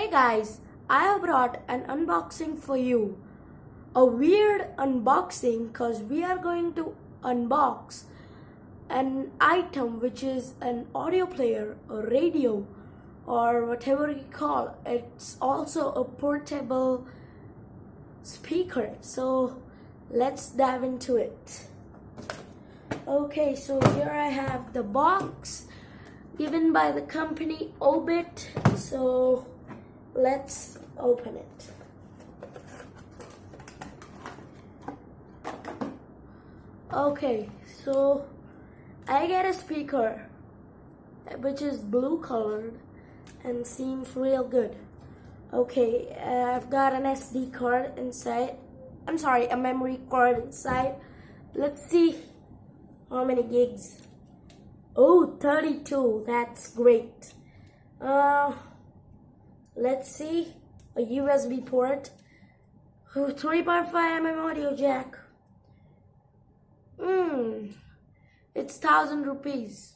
Hey guys, I have brought an unboxing for you. A weird unboxing because we are going to unbox an item which is an audio player, a radio, or whatever you call it. It's also a portable speaker. So let's dive into it. Okay, so here I have the box given by the company Obit. So let's open it. Okay, so I get a speaker which is blue colored and seems real good. Okay, I've got an SD card inside. A memory card inside. Let's see how many gigs. Oh, 32, that's great. Let's see, a USB port, 3.5mm audio jack. It's 1,000 rupees.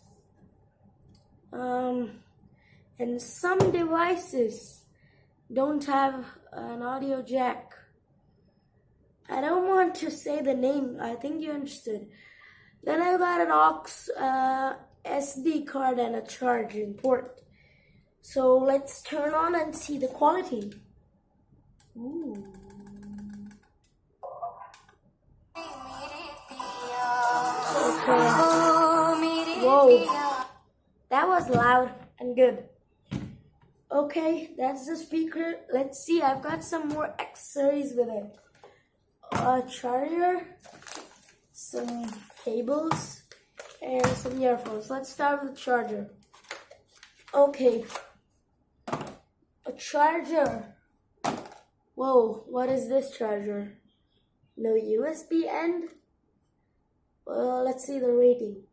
And some devices don't have an audio jack. I don't want to say the name, I think you understood. Then I've got an aux SD card and a charging port. So let's turn on and see the quality. Ooh. Okay. Whoa. That was loud and good. Okay, that's the speaker. Let's see, I've got some more accessories with it. A charger, some cables, and some earphones. Let's start with the charger. Okay, a charger. Whoa, what is this charger? No USB end? Well, let's see the rating.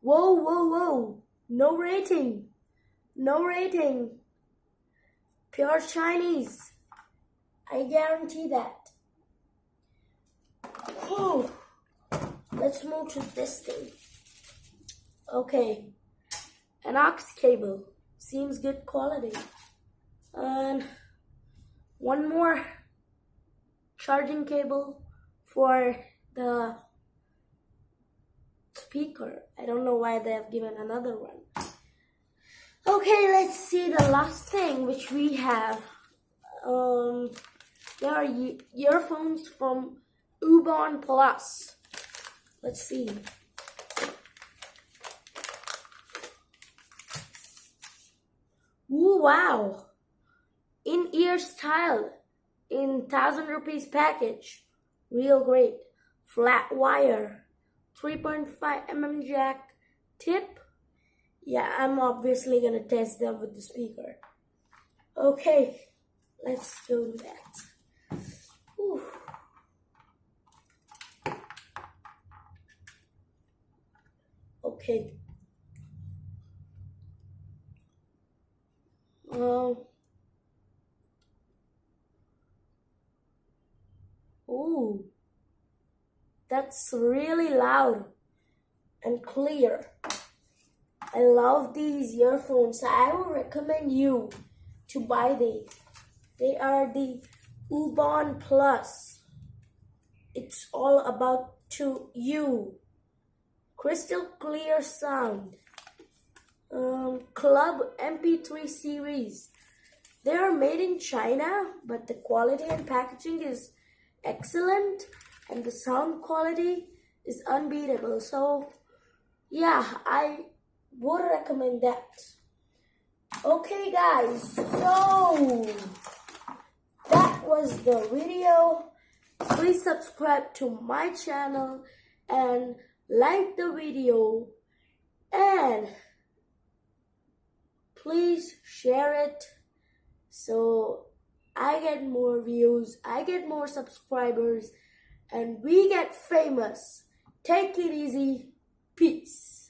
Whoa, no rating. No rating. Pure Chinese. I guarantee that. Oh, let's move to this thing. Okay, an aux cable. Seems good quality. And one more charging cable for the speaker. I don't know why they have given another one. Okay, let's see the last thing which we have. There are earphones from Ubon Plus. Let's see. Ooh, wow. In-ear style in 1,000 rupees package. Real great. Flat wire. 3.5mm jack tip. Yeah, I'm obviously gonna test them with the speaker. Okay, let's go to that. Ooh. Okay. Ooh, that's really loud and clear. I love these earphones. I would recommend you to buy these. They are the Ubon Plus. It's all about to you. Crystal clear sound. Club MP3 series. They are made in China, but the quality and packaging is excellent and the sound quality is unbeatable. So yeah, I would recommend that. Okay guys, so that was the video. Please subscribe to my channel and like the video, and please share it so I get more views, I get more subscribers, and we get famous. Take it easy. Peace.